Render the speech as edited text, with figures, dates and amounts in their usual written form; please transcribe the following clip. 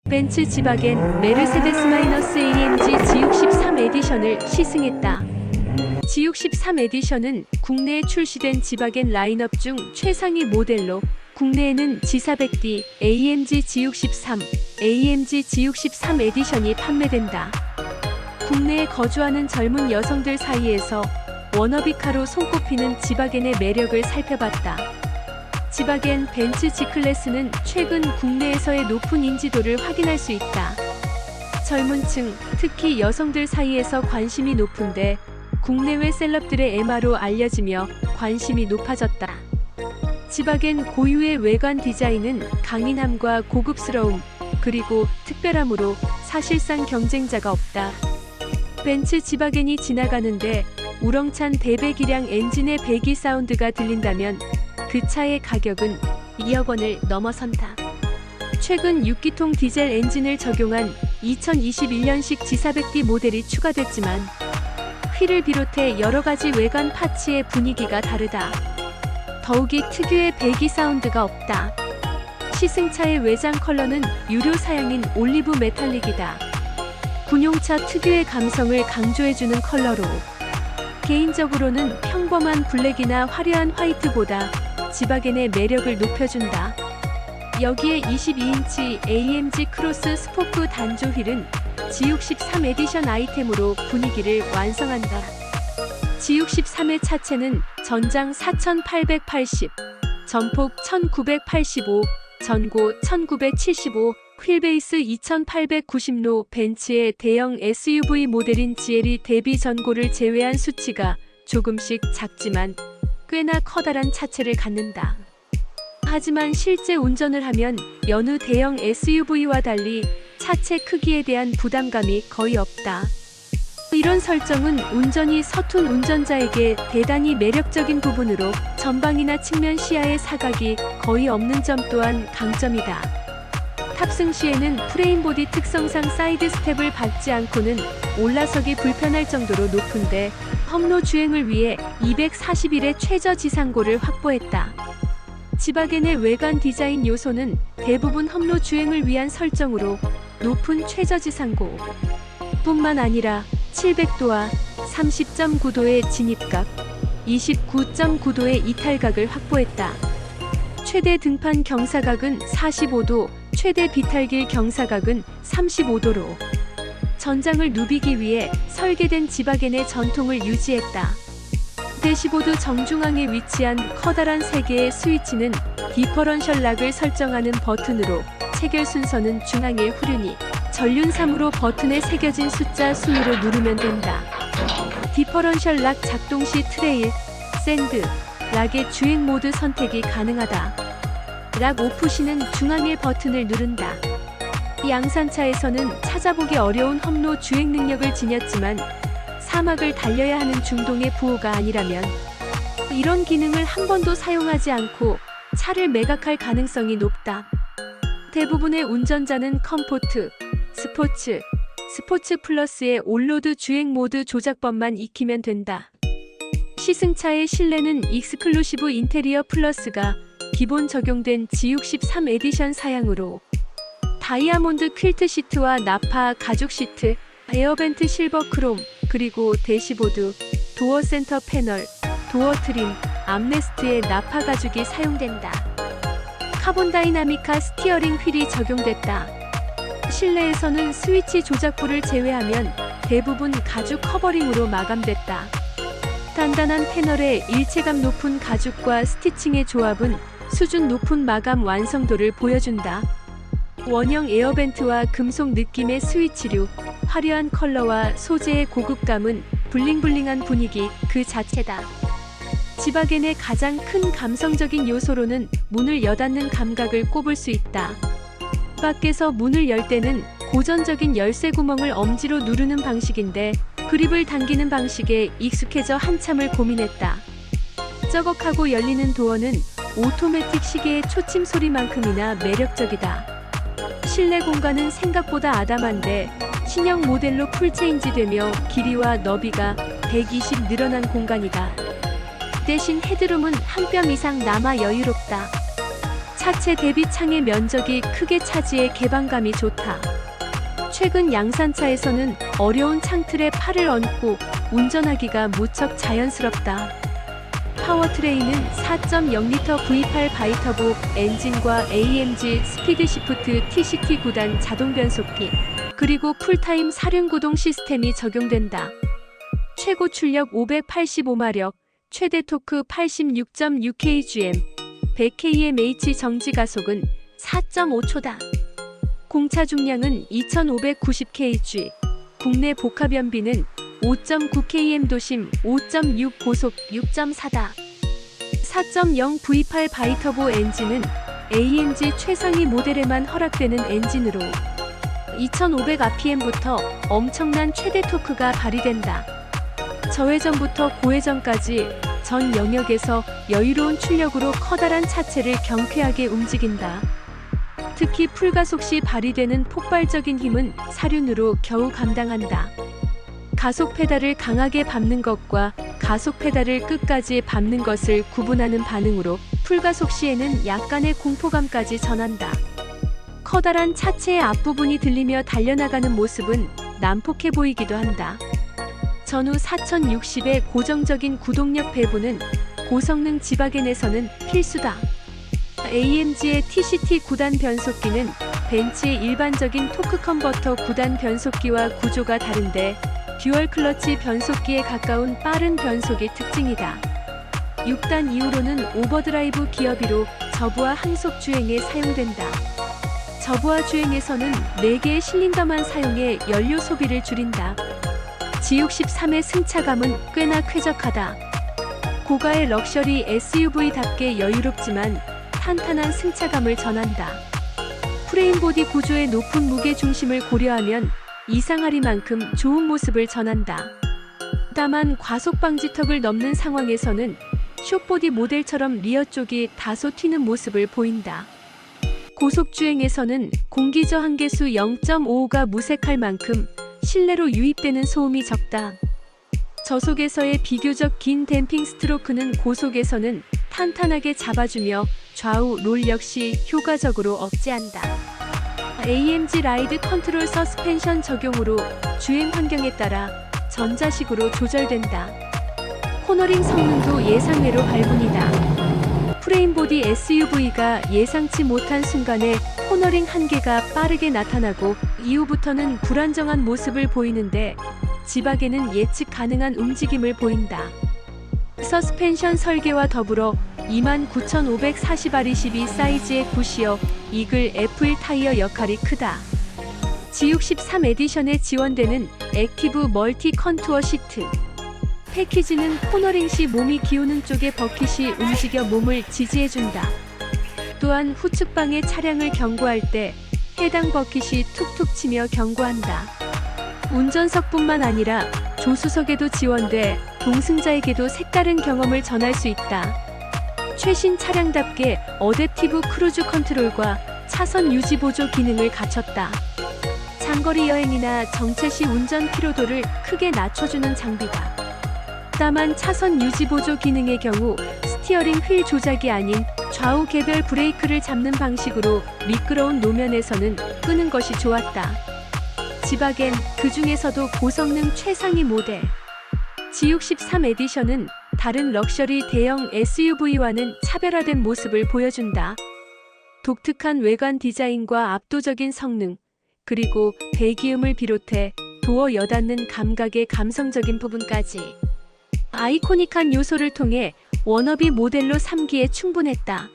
벤츠 지바겐 메르세데스-AMG G63 에디션을 시승했다. G63 에디션은 국내에 출시된 지바겐 라인업 중 최상위 모델로 국내에는 G400D, AMG G63, AMG G63 에디션이 판매된다. 국내에 거주하는 젊은 여성들 사이에서 워너비카로 손꼽히는 지바겐의 매력을 살펴봤다. 지바겐 벤츠 G클래스는 최근 국내에서의 높은 인지도를 확인할 수 있다. 젊은 층, 특히 여성들 사이에서 관심이 높은데 국내외 셀럽들의 애마로 알려지며 관심이 높아졌다. 지바겐 고유의 외관 디자인은 강인함과 고급스러움, 그리고 특별함으로 사실상 경쟁자가 없다. 벤츠 지바겐이 지나가는데 우렁찬 대배기량 엔진의 배기 사운드가 들린다면 그 차의 가격은 2억 원을 넘어선다. 최근 6기통 디젤 엔진을 적용한 2021년식 G400D 모델이 추가됐지만 휠을 비롯해 여러가지 외관 파츠의 분위기가 다르다. 더욱이 특유의 배기 사운드가 없다. 시승차의 외장 컬러는 유료 사양인 올리브 메탈릭이다. 군용차 특유의 감성을 강조해주는 컬러로 개인적으로는 평범한 블랙이나 화려한 화이트보다 지바겐의 매력을 높여준다. 여기에 22인치 AMG 크로스 스포크 단조 휠은 G63 에디션 아이템으로 분위기를 완성한다. G63의 차체는 전장 4880, 전폭 1985, 전고 1975, 휠베이스 2890로 벤츠의 대형 SUV 모델인 GLE 대비 전고를 제외한 수치가 조금씩 작지만 꽤나 커다란 차체를 갖는다. 하지만 실제 운전을 하면 여느 대형 SUV와 달리 차체 크기에 대한 부담감이 거의 없다. 이런 설정은 운전이 서툰 운전자에게 대단히 매력적인 부분으로 전방이나 측면 시야의 사각이 거의 없는 점 또한 강점이다. 탑승 시에는 프레임보디 특성상 사이드 스텝을 밟지 않고는 올라서기 불편할 정도로 높은데 험로 주행을 위해 241의 최저 지상고를 확보했다. 지바겐의 외관 디자인 요소는 대부분 험로 주행을 위한 설정으로 높은 최저 지상고 뿐만 아니라 700도와 30.9도의 진입각, 29.9도의 이탈각을 확보했다. 최대 등판 경사각은 45도, 최대 비탈길 경사각은 35도로 전장을 누비기 위해 설계된 지바겐의 전통을 유지했다. 대시보드 정중앙에 위치한 커다란 3개의 스위치는 디퍼런셜 락을 설정하는 버튼으로 체결 순서는 중앙에 후륜이 전륜 3으로 버튼에 새겨진 숫자 순으로 누르면 된다. 디퍼런셜 락 작동 시 트레일, 샌드, 락의 주행 모드 선택이 가능하다. 락 오프 시는 중앙의 버튼을 누른다. 양산차에서는 찾아보기 어려운 험로 주행 능력을 지녔지만 사막을 달려야 하는 중동의 부호가 아니라면 이런 기능을 한 번도 사용하지 않고 차를 매각할 가능성이 높다. 대부분의 운전자는 컴포트, 스포츠, 스포츠 플러스의 올로드 주행 모드 조작법만 익히면 된다. 시승차의 실내는 익스클루시브 인테리어 플러스가 기본 적용된 G63 에디션 사양으로 다이아몬드 퀼트 시트와 나파 가죽 시트, 에어벤트 실버 크롬, 그리고 대시보드, 도어 센터 패널, 도어 트림, 암레스트에 나파 가죽이 사용된다. 카본 다이나미카 스티어링 휠이 적용됐다. 실내에서는 스위치 조작부를 제외하면 대부분 가죽 커버링으로 마감됐다. 단단한 패널에 일체감 높은 가죽과 스티칭의 조합은 수준 높은 마감 완성도를 보여준다. 원형 에어벤트와 금속 느낌의 스위치류, 화려한 컬러와 소재의 고급감은 블링블링한 분위기 그 자체다. 지바겐의 가장 큰 감성적인 요소로는 문을 여닫는 감각을 꼽을 수 있다. 밖에서 문을 열 때는 고전적인 열쇠 구멍을 엄지로 누르는 방식인데 그립을 당기는 방식에 익숙해져 한참을 고민했다. 쩌걱하고 열리는 도어는 오토매틱 시계의 초침 소리만큼이나 매력적이다. 실내 공간은 생각보다 아담한데 신형 모델로 풀체인지되며 길이와 너비가 120 늘어난 공간이다. 대신 헤드룸은 한 뼘 이상 남아 여유롭다. 차체 대비 창의 면적이 크게 차지해 개방감이 좋다. 최근 양산차에서는 어려운 창틀에 팔을 얹고 운전하기가 무척 자연스럽다. 파워트레인은 4.0L V8 바이터보 엔진과 AMG 스피드 시프트 TCT 9단 자동 변속기, 그리고 풀타임 사륜구동 시스템이 적용된다. 최고 출력 585마력, 최대 토크 86.6kgm, 100kmh 정지 가속은 4.5초다. 공차 중량은 2590kg, 국내 복합 연비는 5.9km 도심, 5.6 고속, 6.4다. 4.0 V8 바이터보 엔진은 AMG 최상위 모델에만 허락되는 엔진으로 2500rpm부터 엄청난 최대 토크가 발휘된다. 저회전부터 고회전까지 전 영역에서 여유로운 출력으로 커다란 차체를 경쾌하게 움직인다. 특히 풀가속 시 발휘되는 폭발적인 힘은 사륜으로 겨우 감당한다. 가속 페달을 강하게 밟는 것과 가속 페달을 끝까지 밟는 것을 구분하는 반응으로 풀가속 시에는 약간의 공포감까지 전한다. 커다란 차체의 앞부분이 들리며 달려나가는 모습은 난폭해 보이기도 한다. 전후 4060의 고정적인 구동력 배분은 고성능 지바겐에서는 필수다. AMG의 TCT 9단 변속기는 벤츠의 일반적인 토크 컨버터 9단 변속기와 구조가 다른데 듀얼 클러치 변속기에 가까운 빠른 변속이 특징이다. 6단 이후로는 오버드라이브 기어비로 저부하 항속 주행에 사용된다. 저부하 주행에서는 4개의 실린더만 사용해 연료 소비를 줄인다. G63의 승차감은 꽤나 쾌적하다. 고가의 럭셔리 SUV답게 여유롭지만 탄탄한 승차감을 전한다. 프레임보디 구조의 높은 무게 중심을 고려하면 이상하리만큼 좋은 모습을 전한다. 다만 과속 방지턱을 넘는 상황에서는 숏보디 모델처럼 리어 쪽이 다소 튀는 모습을 보인다. 고속주행에서는 공기저항계수 0.55가 무색할 만큼 실내로 유입되는 소음이 적다. 저속에서의 비교적 긴 댐핑 스트로크는 고속에서는 탄탄하게 잡아주며 좌우 롤 역시 효과적으로 억제한다. AMG 라이드 컨트롤 서스펜션 적용으로 주행 환경에 따라 전자식으로 조절된다. 코너링 성능도 예상외로 발군이다. 프레임보디 SUV가 예상치 못한 순간에 코너링 한계가 빠르게 나타나고 이후부터는 불안정한 모습을 보이는데 지바겐은 예측 가능한 움직임을 보인다. 서스펜션 설계와 더불어 29,540R22 사이즈의 구시어 이글 F1 타이어 역할이 크다. G63 에디션에 지원되는 액티브 멀티 컨투어 시트. 패키지는 코너링 시 몸이 기우는 쪽의 버킷이 움직여 몸을 지지해준다. 또한 후측방의 차량을 경고할 때 해당 버킷이 툭툭 치며 경고한다. 운전석뿐만 아니라 조수석에도 지원돼 동승자에게도 색다른 경험을 전할 수 있다. 최신 차량답게 어댑티브 크루즈 컨트롤과 차선 유지 보조 기능을 갖췄다. 장거리 여행이나 정체 시 운전 피로도를 크게 낮춰주는 장비다. 다만 차선 유지 보조 기능의 경우 스티어링 휠 조작이 아닌 좌우 개별 브레이크를 잡는 방식으로 미끄러운 노면에서는 끄는 것이 좋았다. 지바겐, 그 중에서도 고성능 최상위 모델 G63 에디션은 다른 럭셔리 대형 SUV와는 차별화된 모습을 보여준다. 독특한 외관 디자인과 압도적인 성능, 그리고 배기음을 비롯해 도어 여닫는 감각의 감성적인 부분까지 아이코닉한 요소를 통해 워너비 모델로 삼기에 충분했다.